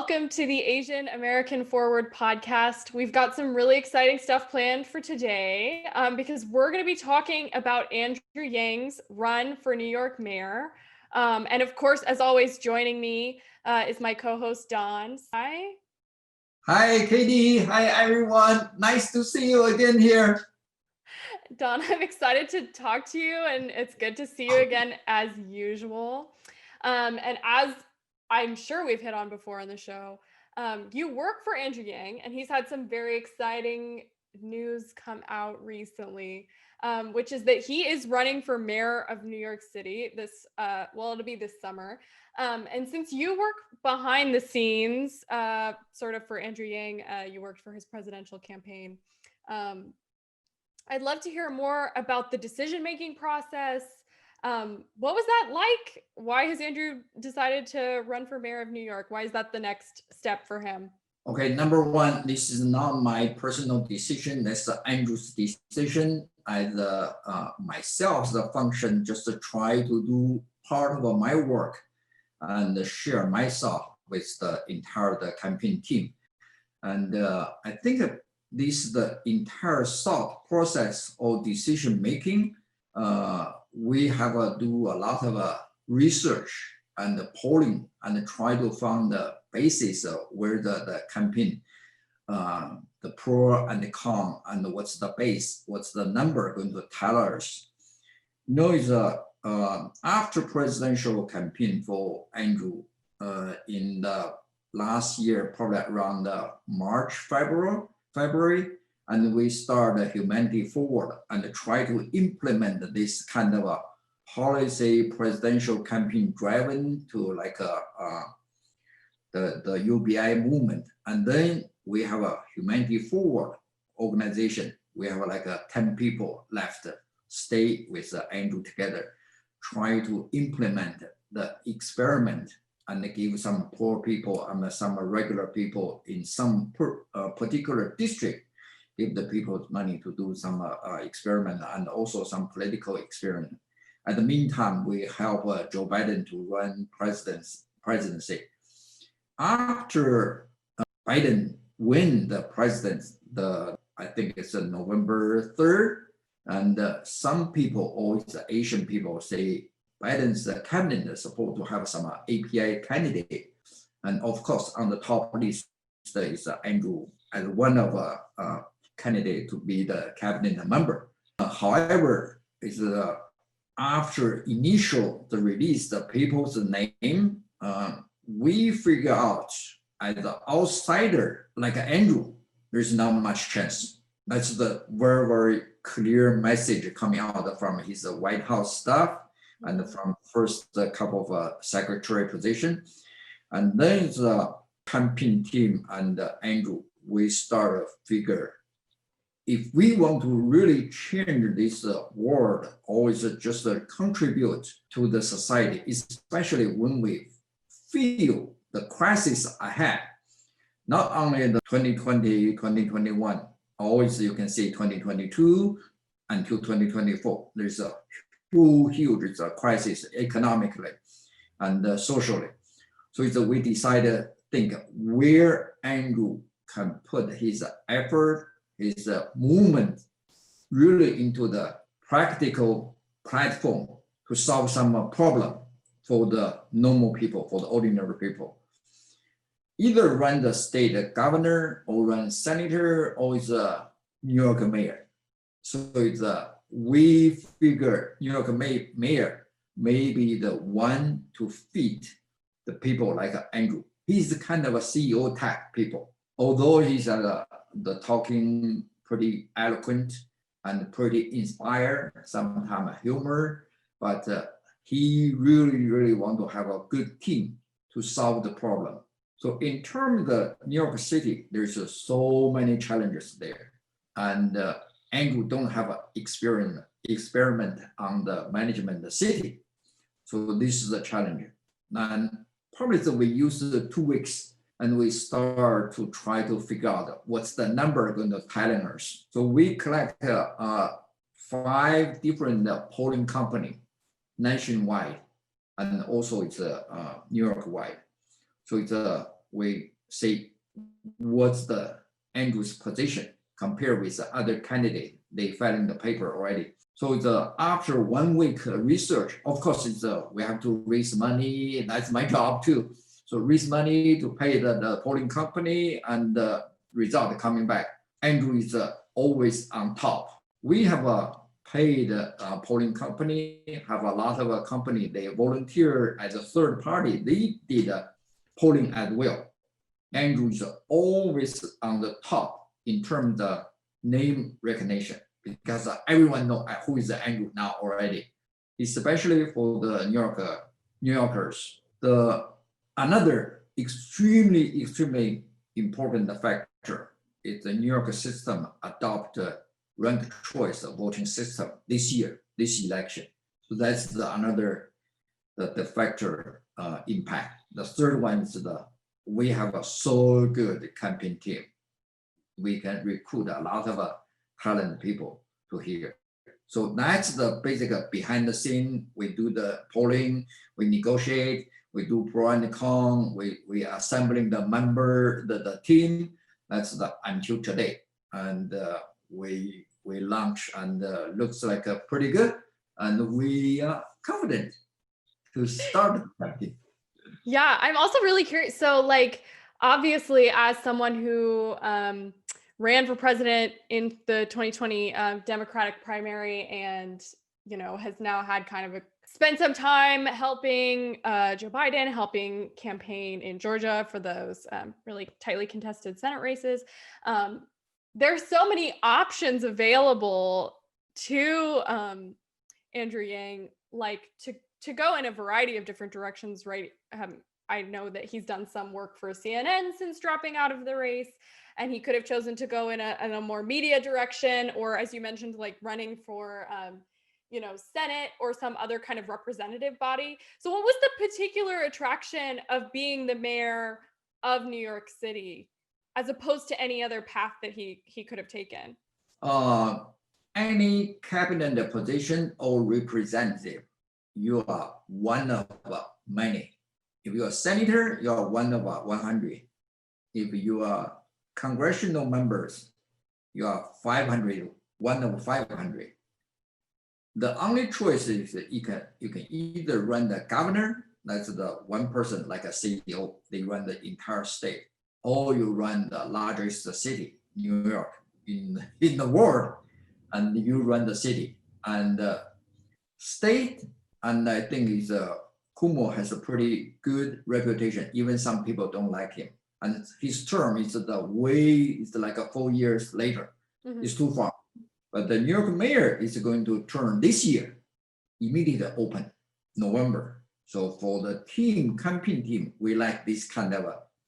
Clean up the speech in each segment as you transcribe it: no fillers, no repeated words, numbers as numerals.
welcome to the Asian American Forward podcast. We've got some really exciting stuff planned for today because we're going to be talking about Andrew Yang's run for New York mayor. And of course, as always, joining me is my co-host, Don. Hi. Hi, Katie. Hi, everyone. Nice to see you again here. Don, I'm excited to talk to you, and it's good to see you again as usual. And as I'm sure we've hit on before on the show, you work for Andrew Yang, and he's had some very exciting news come out recently, which is that he is running for mayor of New York City it'll be this summer. And since you work behind the scenes, sort of for Andrew Yang, you worked for his presidential campaign. I'd love to hear more about the decision-making process. What was that like? Why has Andrew decided to run for mayor of New York? Why is that the next step for him? Okay, number one, this is not my personal decision. That's Andrew's decision. As myself, the function just to try to do part of my work and share myself with the entire campaign team. And I think this the entire thought process or decision making. We have to do a lot of research and polling and try to find the basis of where the campaign, the pro and the con, and what's the base, what's the number going to tell us. You know, it's after presidential campaign for Andrew in the last year, probably around March, February, and we start Humanity Forward and try to implement this kind of a policy presidential campaign driven to like the UBI movement. And then we have a Humanity Forward organization. We have like 10 people left, stay with Andrew together, try to implement the experiment and give some poor people and some regular people in some particular district, give the people money to do some experiment and also some political experiment. At the meantime, we help Joe Biden to run presidency. After Biden win the presidency, I think it's November 3rd, and some people, always Asian people, say Biden's cabinet is supposed to have some API candidate. And of course, on the top list is Andrew as one of candidate to be the cabinet member. However, it's after initial the release the people's name, we figure out as an outsider like Andrew, there's not much chance. That's the very, very clear message coming out from his White House staff and from first couple of secretary position. And then the campaign team and Andrew, we start to figure if we want to really change this world, always just contribute to the society, especially when we feel the crisis ahead, not only in the 2020, 2021, always you can see 2022 until 2024, there's a huge crisis economically and socially. So we decided think where Andrew can put his effort, his movement really into the practical platform to solve some problem for the normal people, for the ordinary people. Either run the state governor or run senator or is a New York mayor. So it's we figure New York mayor may be the one to feed the people like Andrew. He's kind of a CEO type people. Although he's the talking pretty eloquent and pretty inspired, sometimes humor, but he really want to have a good team to solve the problem. So in terms of the New York City, there's so many challenges there. And Andrew don't have an experiment on the management of the city. So this is a challenge. And probably we use 2 weeks and we start to try to figure out what's the number going to tell us. So we collect 5 different polling company nationwide, and also it's New York wide. So it's we say what's the Andrew's position compared with the other candidate. They filed in the paper already. So after 1 week research, of course, we have to raise money. That's my job too. So raise money to pay the polling company, and the result coming back. Andrew is always on top. We have paid polling company, have a lot of company, they volunteer as a third party. They did polling as well. Andrew is always on the top in terms of name recognition, because everyone knows who is Andrew now already, especially for the New Yorkers. Another extremely important factor is the New York system adopt ranked choice voting system this election. So that's another the factor impact. The third one is we have a so good campaign team. We can recruit a lot of talented people to here. So that's the basic behind the scene. We do the polling, we negotiate, we do pro and con, we assembling the team. That's until today. And we launch, and looks like pretty good. And we are confident to start the campaign. Yeah, I'm also really curious. So, like, obviously, as someone who ran for president in the 2020 Democratic primary, and has now had kind of spent some time helping Joe Biden, helping campaign in Georgia for those really tightly contested Senate races. There's so many options available to Andrew Yang, like to go in a variety of different directions, right? I know that he's done some work for CNN since dropping out of the race, and he could have chosen to go in a more media direction, or as you mentioned, like running for, Senate or some other kind of representative body. So what was the particular attraction of being the mayor of New York City, as opposed to any other path that he could have taken? Any cabinet position or representative, you are one of many. If you're a senator, you are one of 100. If you are congressional members, you are 500, one of 500. The only choice is that you can either run the governor, that's the one person like a CEO, they run the entire state, or you run the largest city, New York, in the world, and you run the city. And state, and I think Cuomo has a pretty good reputation. Even some people don't like him, and his term is like 4 years later. Mhm. It's too far. But the New York mayor is going to turn this year, immediately open, November. So for the campaign team, we like this kind of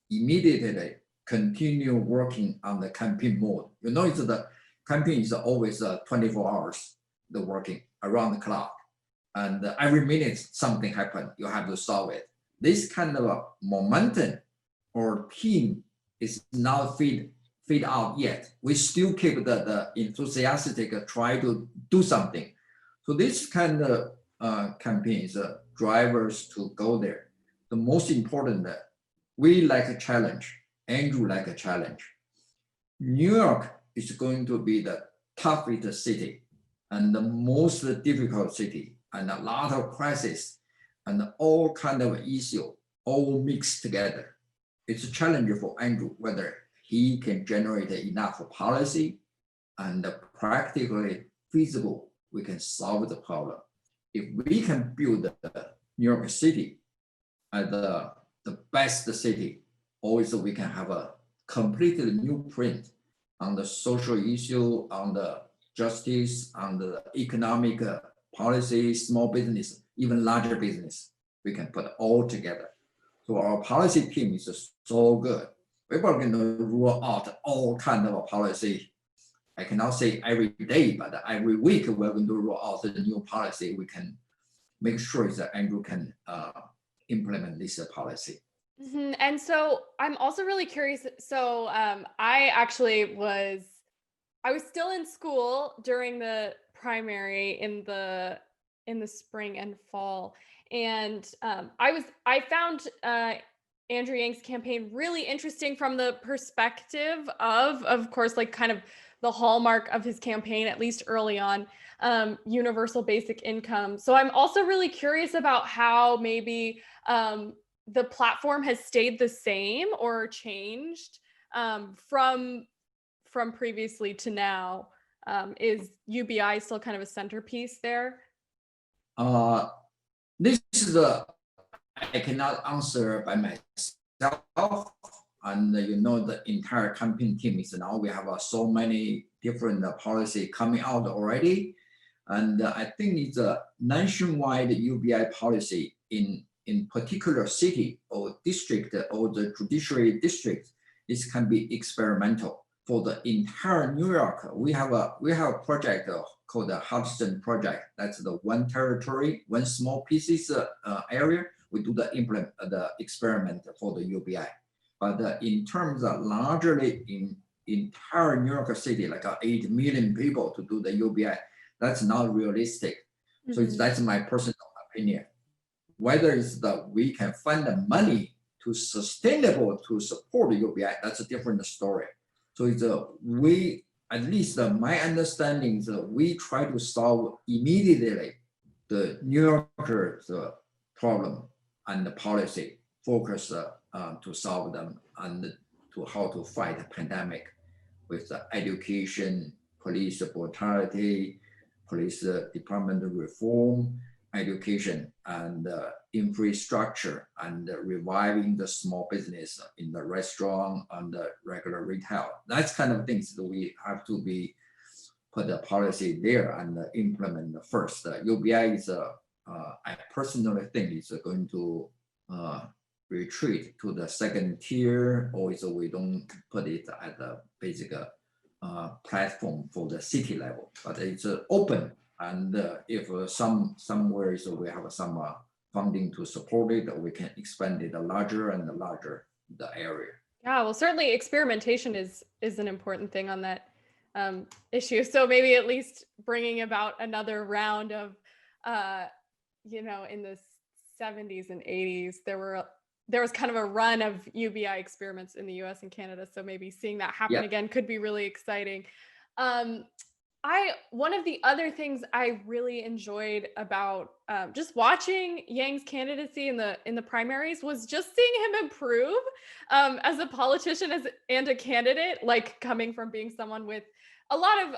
immediately continue working on the campaign mode. It's the campaign is always 24 hours, the working around the clock. And every minute something happens, you have to solve it. This kind of momentum or team is not feed out yet. We still keep the enthusiastic try to do something. So this kind of campaigns drivers to go there. The most important that we like a challenge. Andrew like a challenge. New York is going to be the toughest city and the most difficult city, and a lot of crisis and all kind of issue all mixed together. It's a challenge for Andrew whether he can generate enough policy and practically feasible, we can solve the problem. If we can build the New York City as the best city, also we can have a completely new print on the social issue, on the justice, on the economic policy, small business, even larger business. We can put all together. So our policy team is so good. We're going to roll out all kind of policy. I cannot say every day, but every week we're going to roll out the new policy. We can make sure that Andrew can implement this policy. Mhm. And so I'm also really curious. So I was still in school during the primary in the spring and fall, and I found Andrew Yang's campaign really interesting from the perspective of course, like kind of the hallmark of his campaign, at least early on, universal basic income. So I'm also really curious about how maybe the platform has stayed the same or changed from previously to now. Is UBI still kind of a centerpiece there? Uh, this is a I cannot answer by myself. And the entire campaign team is now we have so many different policy coming out already. And I think it's a nationwide UBI policy in particular city or district or the judiciary district. This can be experimental. For the entire New York, we have a project called the Hudson Project. That's the one territory, one small pieces area. We do the experiment for the UBI. But in terms of largely in entire New York City, like 8 million people to do the UBI, that's not realistic. So that's my personal opinion. Whether it's that we can find the money to sustainable to support the UBI, that's a different story. So it's we, at least my understanding is we try to solve immediately the New Yorkers problem and the policy focus to solve them and to how to fight the pandemic with the education, police brutality, police department reform, education, and infrastructure, and reviving the small business in the restaurant and the regular retail. That's kind of things that we have to be put the policy there and implement first. UBI is I personally think it's going to retreat to the second tier, or so we don't put it at the basic platform for the city level, but it's open. And if somewhere so we have some funding to support it, we can expand it larger and larger the area. Yeah, well, certainly experimentation is an important thing on that issue. So maybe at least bringing about another round of, in the 70s and 80s, there was kind of a run of UBI experiments in the US and Canada. So maybe seeing that happen again could be really exciting. One of the other things I really enjoyed about just watching Yang's candidacy in the primaries was just seeing him improve as a politician and a candidate, like coming from being someone with a lot of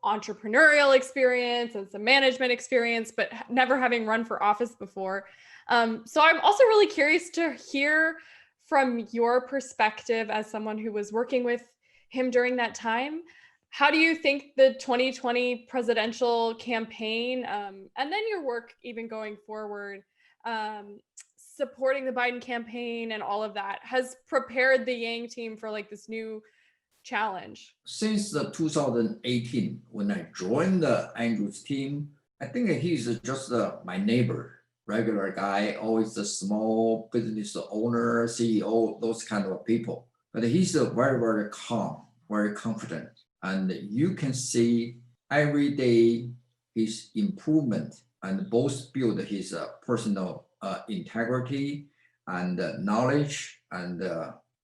entrepreneurial experience and some management experience, but never having run for office before. So I'm also really curious to hear from your perspective as someone who was working with him during that time. How do you think the 2020 presidential campaign, and then your work even going forward, supporting the Biden campaign and all of that, has prepared the Yang team for like this new challenge? Since the 2018, when I joined the Andrew's team, I think he's just my neighbor, regular guy, always a small business owner, CEO, those kind of people. But he's very, very calm, very confident. And you can see every day his improvement and both build his personal integrity and knowledge, and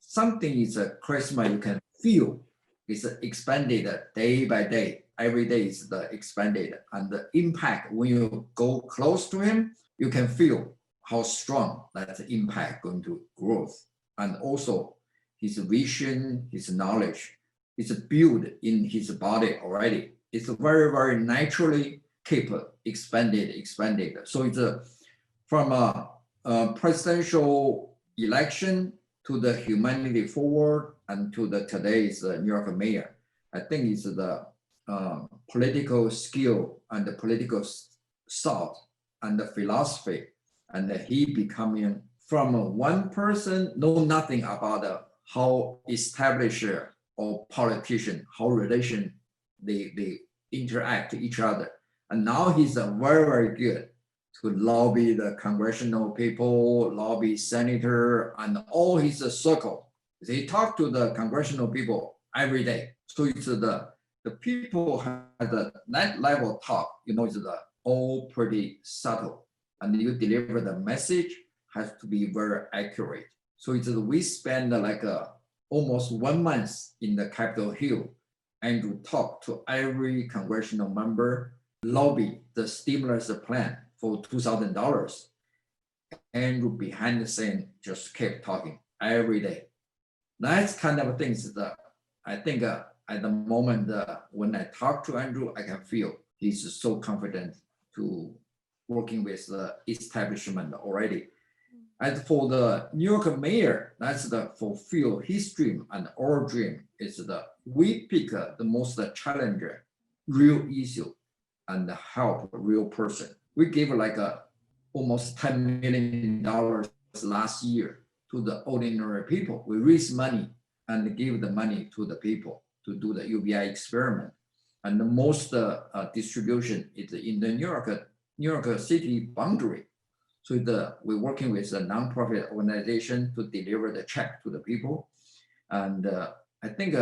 something is a charisma you can feel is expanded day by day. Every day is the expanded, and the impact when you go close to him, you can feel how strong that impact going to growth. And also his vision, his knowledge is built in his body already. It's very, very naturally keep expanded. So it's from a presidential election to the humanity forward and to the today's New York mayor. I think it's the political skill and the political thought and the philosophy, and he becoming from one person know nothing about how established or politician, how relation they interact each other. And now he's very, very good to lobby the congressional people, lobby senator, and all his circle. He talk to the congressional people every day. So it's the people have that level talk, it's all pretty subtle. And you deliver the message has to be very accurate. So it's we spend like almost 1 month in the Capitol Hill and to talk to every congressional member, lobby the stimulus plan for $2,000. And behind the scene just kept talking every day. That's kind of things that I think at the moment when I talk to Andrew, I can feel he's so confident to working with the establishment already. As for the New York mayor, that's the fulfill his dream and our dream is the we pick the most challenger, real issue, and help a real person. We gave like almost $10 million last year to the ordinary people. We raise money and give the money to the people to do the UBI experiment. And the most distribution is in the New York City boundary. So we're working with a nonprofit organization to deliver the check to the people. And I think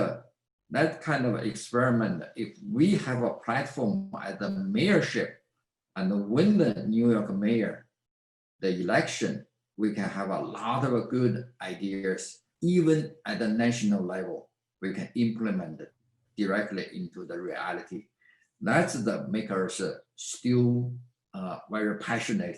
that kind of experiment, if we have a platform at the mayorship and win the New York mayor, the election, we can have a lot of good ideas, even at the national level, we can implement it directly into the reality. That's the make us still very passionate,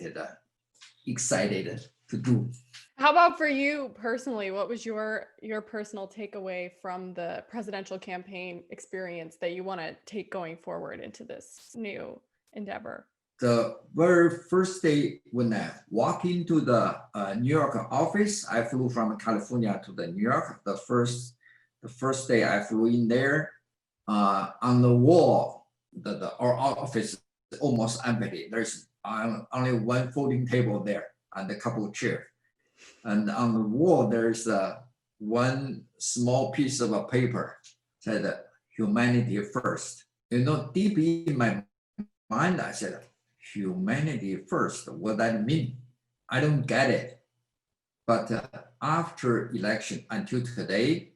excited to do. How about for you personally? What was your personal takeaway from the presidential campaign experience that you want to take going forward into this new endeavor? The very first day when I walked into the New York office, I flew from California to the New York. The first day I flew in there, on the wall, our office is almost empty. There's only one folding table there and a couple of chairs. And on the wall, there's one small piece of a paper said humanity first. Deep in my mind, I said, humanity first, what that mean? I don't get it. But after election until today,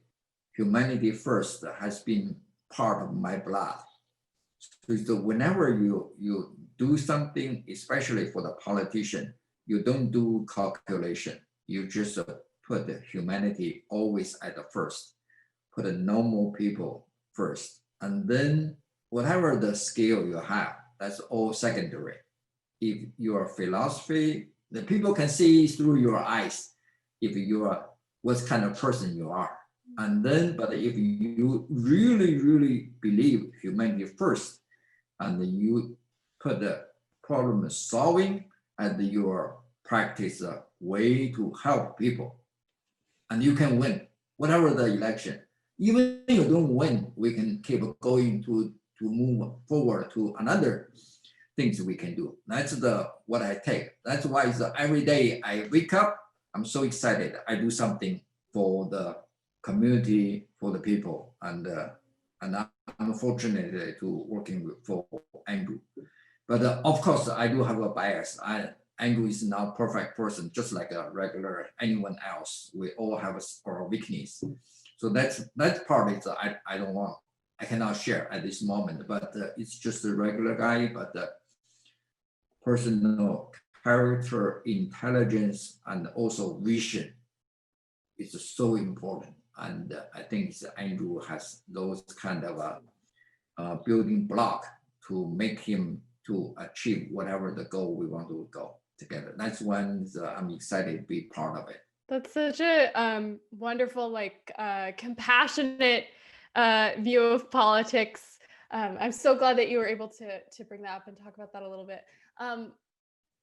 humanity first has been part of my blood. So whenever you do something, especially for the politician, you don't do calculation. You just put the humanity always at the first, put the normal people first. And then whatever the skill you have, that's all secondary. If your philosophy, the people can see through your eyes if you are what kind of person you are. And then, but if you really, really believe humanity first, and you put the problem solving as your practice way to help people, and you can win whatever the election. Even if you don't win, we can keep going to move forward to another things we can do. That's what I take. That's why it's every day I wake up, I'm so excited. I do something for the community, for the people, and I'm fortunate to working for Andrew. But of course, I do have a bias. Andrew is not a perfect person, just like a regular anyone else. We all have our weakness. So that part is I don't want, I cannot share at this moment. But it's just a regular guy. But personal character, intelligence, and also vision is so important. And I think Andrew has those kind of building block to make him to achieve whatever the goal we want to go together. That's when I'm excited to be part of it. That's such a wonderful, compassionate view of politics. I'm so glad that you were able to bring that up and talk about that a little bit.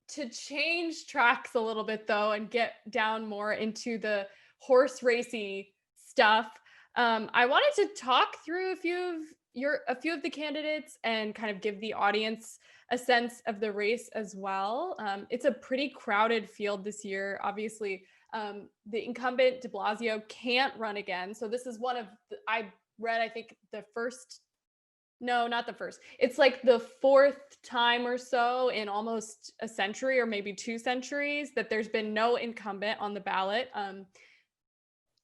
To change tracks a little bit though, and get down more into the horse racy stuff, I wanted to talk through a few of the candidates and kind of give the audience a sense of the race as well. It's a pretty crowded field this year. Obviously, the incumbent de Blasio can't run again. So this is one of I read, I think not the first. It's like the fourth time or so in almost a century or maybe 2 centuries that there's been no incumbent on the ballot.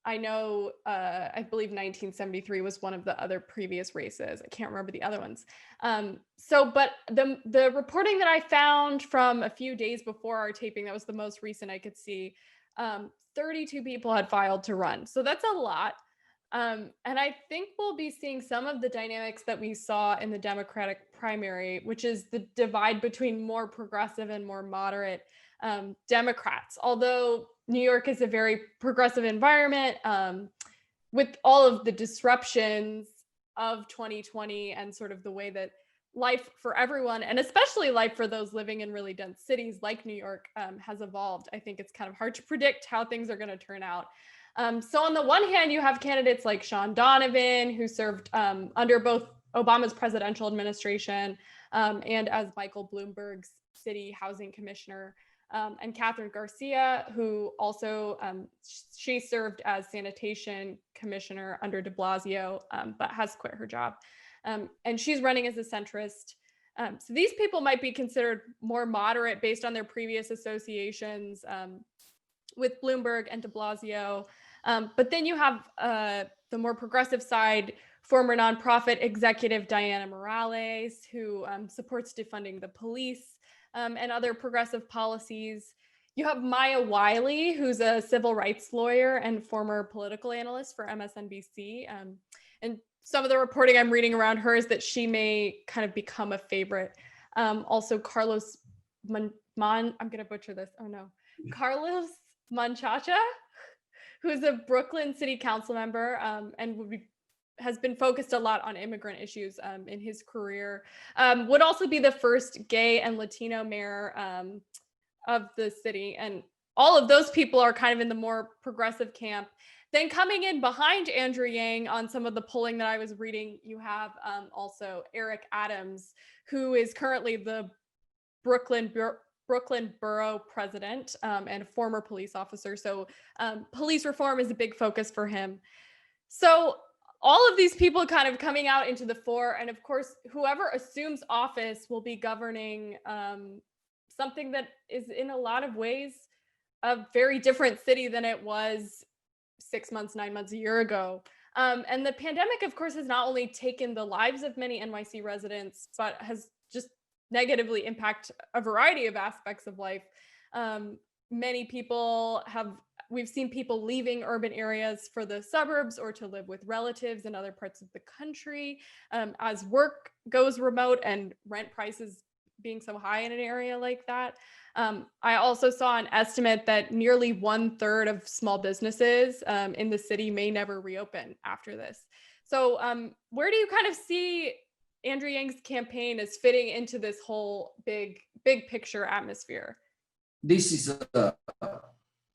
I know, I believe 1973 was one of the other previous races. I can't remember the other ones. But the reporting that I found from a few days before our taping, that was the most recent I could see. 32 people had filed to run, so that's a lot. And I think we'll be seeing some of the dynamics that we saw in the Democratic primary, which is the divide between more progressive and more moderate Democrats. Although New York is a very progressive environment, with all of the disruptions of 2020 and sort of the way that life for everyone, and especially life for those living in really dense cities like New York, has evolved. I think it's kind of hard to predict how things are going to turn out. So on the one hand, you have candidates like Sean Donovan, who served under both Obama's presidential administration and as Michael Bloomberg's city housing commissioner, and Catherine Garcia, who also she served as sanitation commissioner under de Blasio, but has quit her job. And she's running as a centrist. So these people might be considered more moderate based on their previous associations with Bloomberg and de Blasio. But then you have the more progressive side, former nonprofit executive Diana Morales, who supports defunding the police and other progressive policies. You have Maya Wiley, who's a civil rights lawyer and former political analyst for MSNBC. And some of the reporting I'm reading around her is that she may kind of become a favorite. Also, Carlos I'm going to butcher this. Oh no. Carlos Manchacha, who's a Brooklyn city council member and has been focused a lot on immigrant issues in his career, would also be the first gay and Latino mayor of the city. And all of those people are kind of in the more progressive camp. Then coming in behind Andrew Yang on some of the polling that I was reading, you have also Eric Adams, who is currently the Brooklyn borough president and a former police officer. So police reform is a big focus for him. So all of these people kind of coming out into the fore. And of course, whoever assumes office will be governing something that is in a lot of ways a very different city than it was 6 months, 9 months, a year ago. And the pandemic, of course, has not only taken the lives of many NYC residents, but has just negatively impact a variety of aspects of life. Many people we've seen people leaving urban areas for the suburbs or to live with relatives in other parts of the country as work goes remote and rent prices being so high in an area like that. I also saw an estimate that nearly 1/3 of small businesses in the city may never reopen after this. So where do you kind of see Andrew Yang's campaign as fitting into this whole big picture atmosphere? This is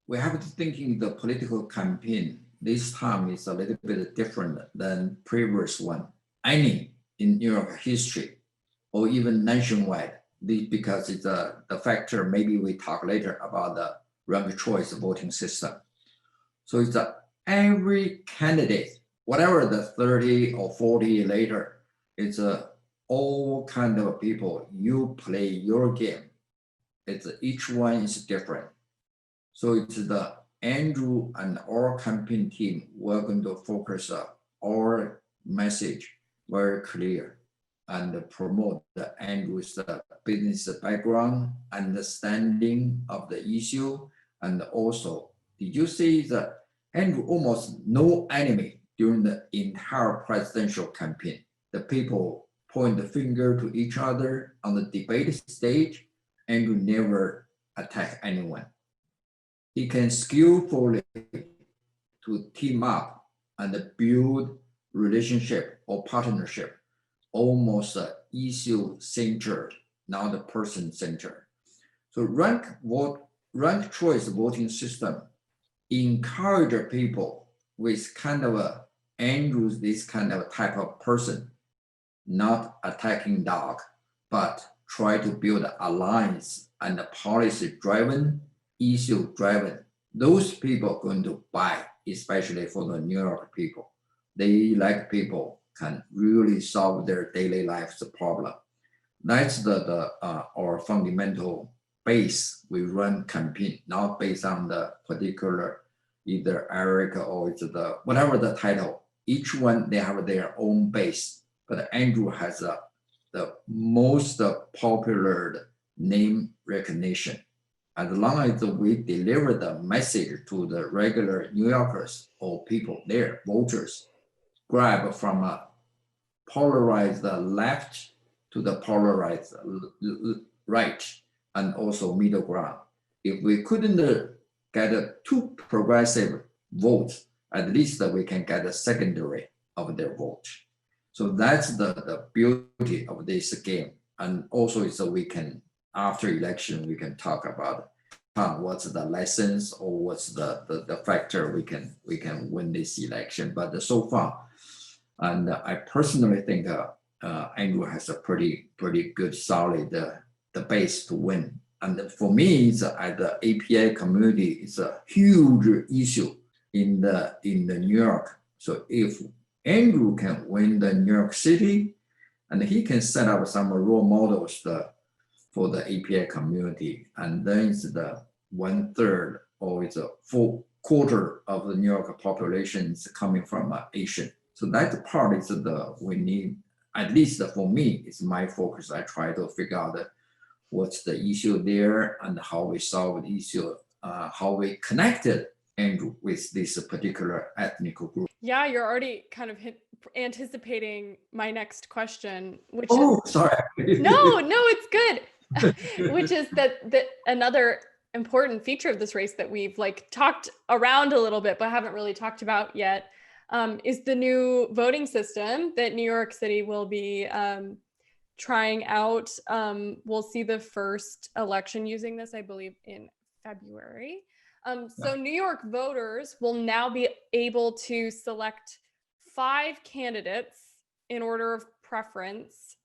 we have to thinking the political campaign this time is a little bit different than previous one. Any in New York history or even nationwide, because it's the factor, maybe we talk later about the ranked choice voting system. So it's every candidate, whatever the 30 or 40 later, it's all kind of people, you play your game. It's each one is different. So it's the Andrew and our campaign team, we're going to focus our message very clear and promote the Andrew's business background, understanding of the issue, and also, did you see that Andrew almost no enemy during the entire presidential campaign? The people point the finger to each other on the debate stage. Andrew never attack anyone. He can skillfully to team up and build relationship or partnership, almost issue centered, not a person centered. So ranked choice voting system encourage people with kind of Andrews, this kind of type of person, not attacking dog, but try to build alliance and policy driven, issue driven. Those people are going to buy, especially for the New York people. They like people can really solve their daily life's problem. That's our fundamental base. We run campaign, not based on the particular either Eric or it's the whatever the title. Each one they have their own base, but Andrew has the most popular name recognition. As long as we deliver the message to the regular New Yorkers or people there, voters, grab from a polarized left to the polarized right, and also middle ground. If we couldn't get two progressive votes, at least we can get a secondary of their vote. So that's the beauty of this game. And also so we can, after election, we can talk about what's the lessons or what's the factor we can win this election. But so far, and I personally think Andrew has a pretty good solid the base to win. And for me, it's the APA community is a huge issue in the New York. So if Andrew can win the New York City, and he can set up some role models for the APA community, and then it's the 1/3 or it's a full quarter of the New York population is coming from Asian. So that part is we need, at least for me, it's my focus. I try to figure out what's the issue there and how we solve the issue, how we connected Andrew with this particular ethnic group. Yeah, you're already kind of anticipating my next question, which is sorry. No, it's good. Which is that another important feature of this race that we've like talked around a little bit but haven't really talked about yet, is the new voting system that New York City will be trying out. We'll see the first election using this, I believe, in February. So New York voters will now be able to select 5 candidates in order of preference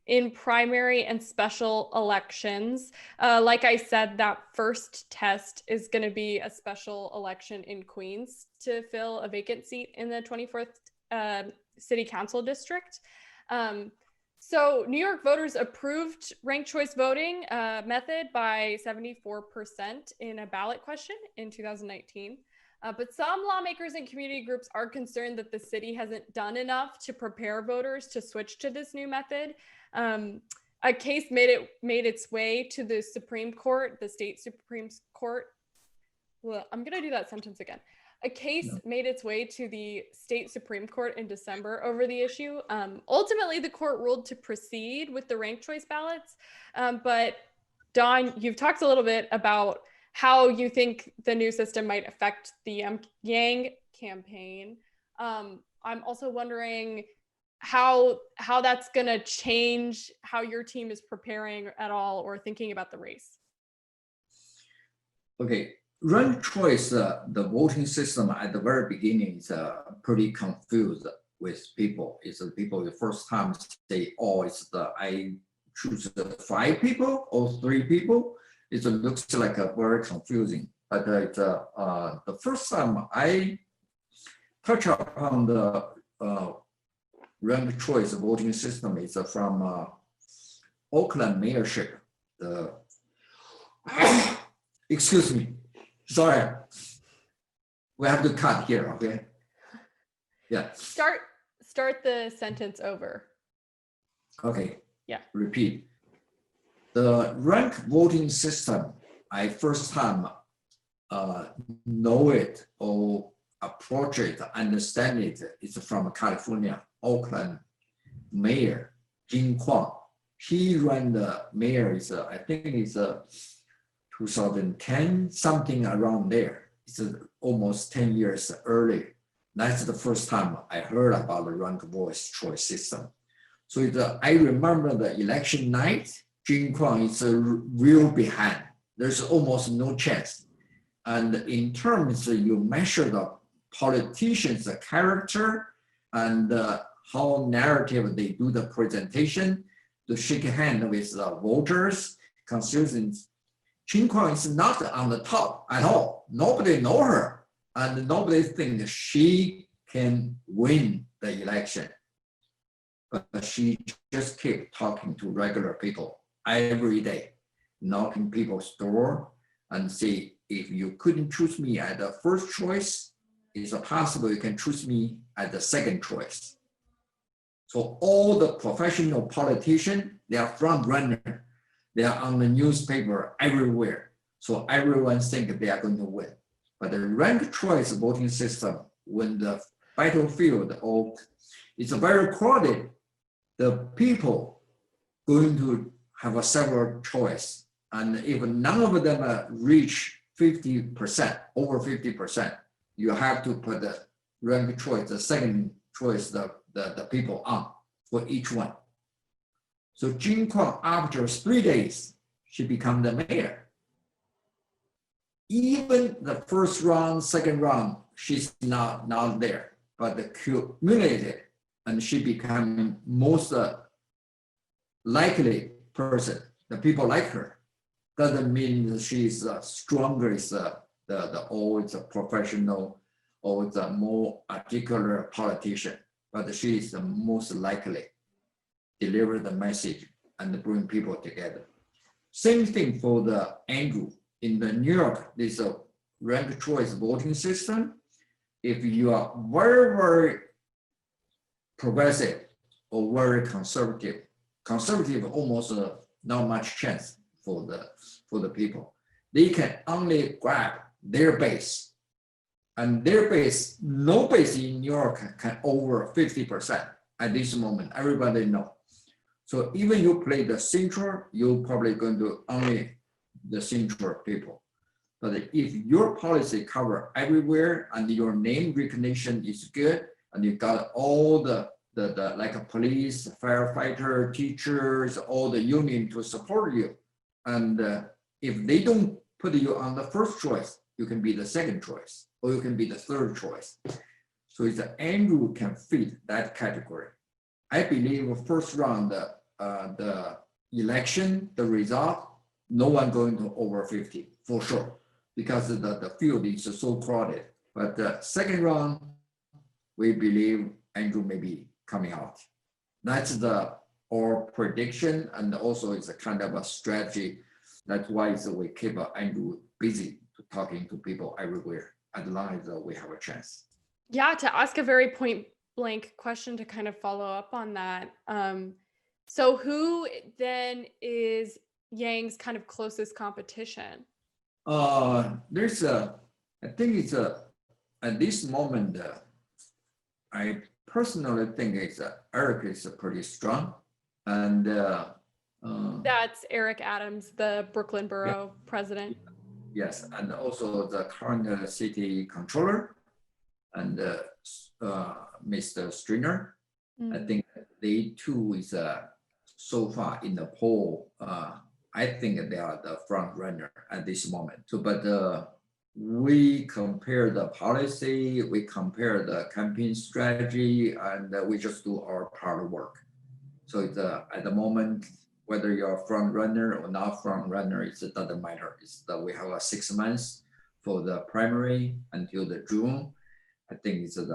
in primary and special elections. Like I said, that first test is going to be a special election in Queens to fill a vacant seat in the 24th City Council District. So New York voters approved ranked choice voting method by 74% in a ballot question in 2019. But some lawmakers and community groups are concerned that the city hasn't done enough to prepare voters to switch to this new method. A case made its way to the Supreme Court, the state Supreme Court. Well, I'm going to do that sentence again. A case made its way to the state Supreme Court in December over the issue. Ultimately, the court ruled to proceed with the ranked choice ballots. But Don, you've talked a little bit about how you think the new system might affect the Yang campaign. I'm also wondering how that's going to change how your team is preparing at all or thinking about the race. Okay. Ranked choice, the voting system at the very beginning is pretty confused with people. It's people the first time say, oh, I choose 5 people or 3 people. It looks like very confusing. But the first time I touch upon the ranked choice voting system is from Oakland mayorship. Excuse me. Sorry, we have to cut here, okay? Yeah. Start the sentence over. Okay. Yeah. Repeat. The ranked voting system, I first time know it or approach it, understand it, is from California, Oakland mayor, Jin Kwang. He ran the mayor, I think it's 2010, something around there. It's almost 10 years early. That's the first time I heard about the ranked voice choice system. So I remember the election night, Jin Kwang is real behind. There's almost no chance. And in terms you measure the politicians' character and how narrative they do the presentation to shake hand with the voters, constituents. Jin Kwang is not on the top at all. Nobody know her, and nobody thinks she can win the election. But she just keep talking to regular people every day, knocking people's door and say, if you couldn't choose me as the first choice, it's possible you can choose me as the second choice. So all the professional politicians, they are front runner. They are on the newspaper everywhere. So everyone think they are going to win. But the ranked choice voting system, when the battlefield it's very crowded, the people going to have a several choice. And if none of them reach 50%, over 50%, you have to put the ranked choice, the second choice, the people on for each one. So Jin Kwang, after 3 days, she became the mayor. Even the first round, second round, she's not there, but accumulated, and she became most likely person. The people like her. Doesn't mean that she's stronger, is the always a professional or the more articulate politician, but she is the most likely deliver the message and bring people together. Same thing for the Andrew. In the New York, there's a ranked choice voting system. If you are very, very progressive or very conservative almost not much chance for the people. They can only grab their base, and their base, no base in New York can over 50% at this moment. Everybody know. So even you play the central, you're probably going to only the central people. But if your policy cover everywhere and your name recognition is good, and you got all the like a police, firefighter, teachers, all the union to support you, and if they don't put you on the first choice, you can be the second choice, or you can be the third choice. So it's Andrew can fit that category. I believe first round, the election, the result, no one going to over 50 for sure, because the field is so crowded. But the second round, we believe Andrew may be coming out. That's our prediction, and also it's a kind of a strategy. That's why we keep Andrew busy talking to people everywhere, as long as we have a chance. Yeah, to ask a very point blank question to kind of follow up on that. So who then is Yang's kind of closest competition? There's I think it's at this moment, I personally think it's Eric is pretty strong, and That's Eric Adams, the Brooklyn Borough president. yes, and also the current city controller and Mr. Stringer. I think they two is so far in the poll. I think they are the front runner at this moment. So, but we compare the policy, we compare the campaign strategy, and we just do our part of work. So it's at the moment, whether you're a front runner or not front runner, it doesn't matter. It's that we have 6 months for the primary until the June. I think it's as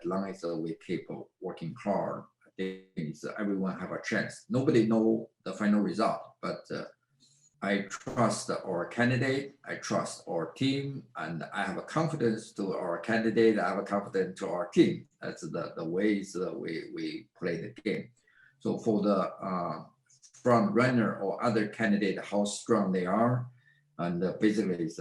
long as we keep working hard, I think it's, everyone have a chance. Nobody know the final result, but I trust our candidate, I trust our team, and I have a confidence to our candidate, I have a confidence to our team. That's the ways we play the game. So for the front runner or other candidate, how strong they are, and basically it's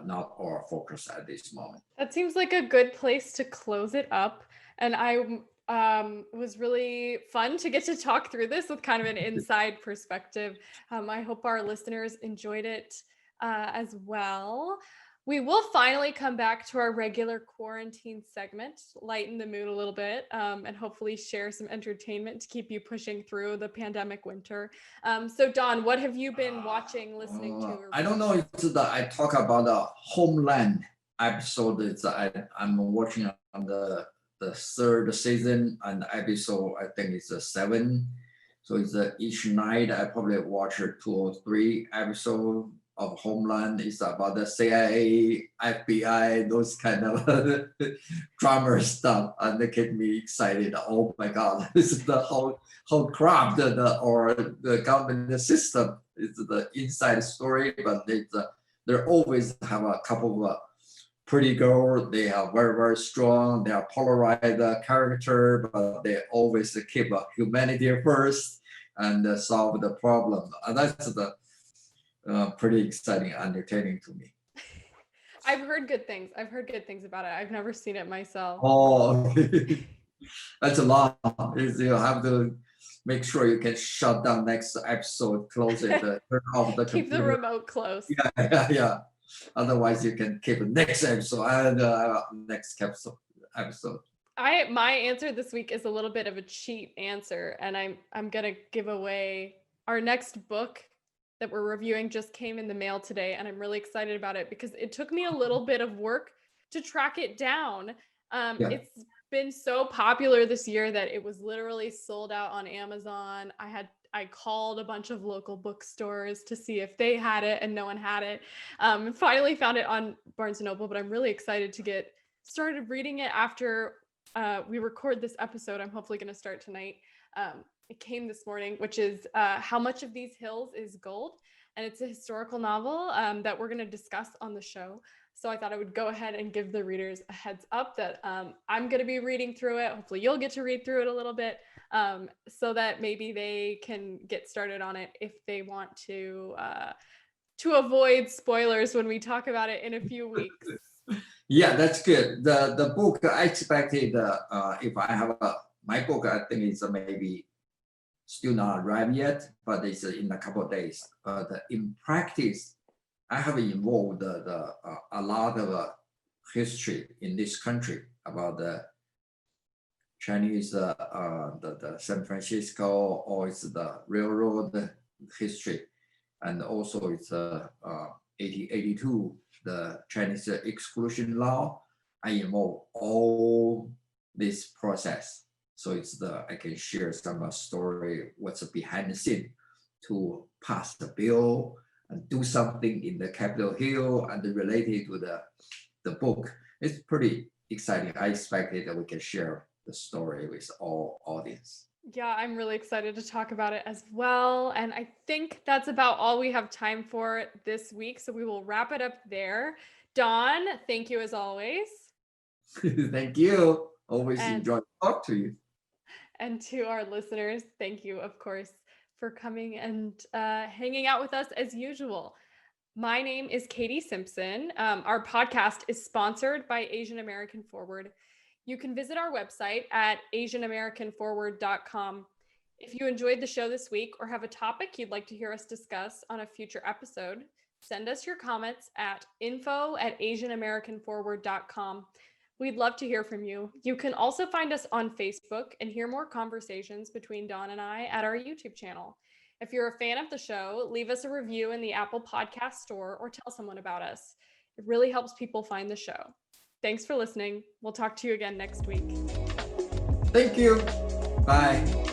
not our focus at this moment. That seems like a good place to close it up. And it was really fun to get to talk through this with kind of an inside perspective. I hope our listeners enjoyed it as well. We will finally come back to our regular quarantine segment, lighten the mood a little bit, and hopefully share some entertainment to keep you pushing through the pandemic winter. So Don, what have you been watching, listening to? I don't know if I talk about the Homeland episode. I'm watching on the third season, and episode I think it's 7. So it's each night I probably watch 2 or 3 episodes of Homeland. Is about the CIA, FBI, those kind of drama stuff, and they get me excited. Oh my God, this is the whole crap or the government system. It's the inside story, but it's they always have a couple of pretty girl. They are very, very strong. They are polarized character, but they always keep humanity first and solve the problem. And that's the pretty exciting entertaining to me. I've heard good things. I've heard good things about it. I've never seen it myself. Oh, that's a lot. You have to make sure you can shut down next episode, close it, turn off the Keep the computer. remote close. Yeah. Otherwise, you can keep the next episode and next episode. My answer this week is a little bit of a cheat answer, and I'm gonna give away our next book that we're reviewing just came in the mail today, and I'm really excited about it because it took me a little bit of work to track it down. Yeah. It's been so popular this year that it was literally sold out on Amazon. I called a bunch of local bookstores to see if they had it, and no one had it. Finally found it on Barnes & Noble, but I'm really excited to get started reading it after we record this episode. I'm hopefully going to start tonight. It came this morning, which is How Much of These Hills is Gold? And it's a historical novel that we're going to discuss on the show. So I thought I would go ahead and give the readers a heads up that I'm going to be reading through it. Hopefully you'll get to read through it a little bit so that maybe they can get started on it if they want to avoid spoilers when we talk about it in a few weeks. Yeah, that's good. The book I expected, if I have my book, I think it's maybe still not arrived yet, but it's in a couple of days. But in practice, I have involved a lot of history in this country about the Chinese, the San Francisco, or it's the railroad history, and also it's 1882, the Chinese exclusion law. I involve all this process. So I can share some story, what's behind the scene to pass the bill and do something in the Capitol Hill and related to the book. It's pretty exciting. I expected that we can share the story with all audience. Yeah, I'm really excited to talk about it as well. And I think that's about all we have time for this week. So we will wrap it up there. Don, thank you as always. Thank you. Always enjoy to talk to you. And to our listeners, thank you, of course, for coming and hanging out with us as usual. My name is Katie Simpson. Our podcast is sponsored by Asian American Forward. You can visit our website at asianamericanforward.com. If you enjoyed the show this week or have a topic you'd like to hear us discuss on a future episode, send us your comments at info@asianamericanforward.com. We'd love to hear from you. You can also find us on Facebook and hear more conversations between Don and I at our YouTube channel. If you're a fan of the show, leave us a review in the Apple Podcast store or tell someone about us. It really helps people find the show. Thanks for listening. We'll talk to you again next week. Thank you. Bye.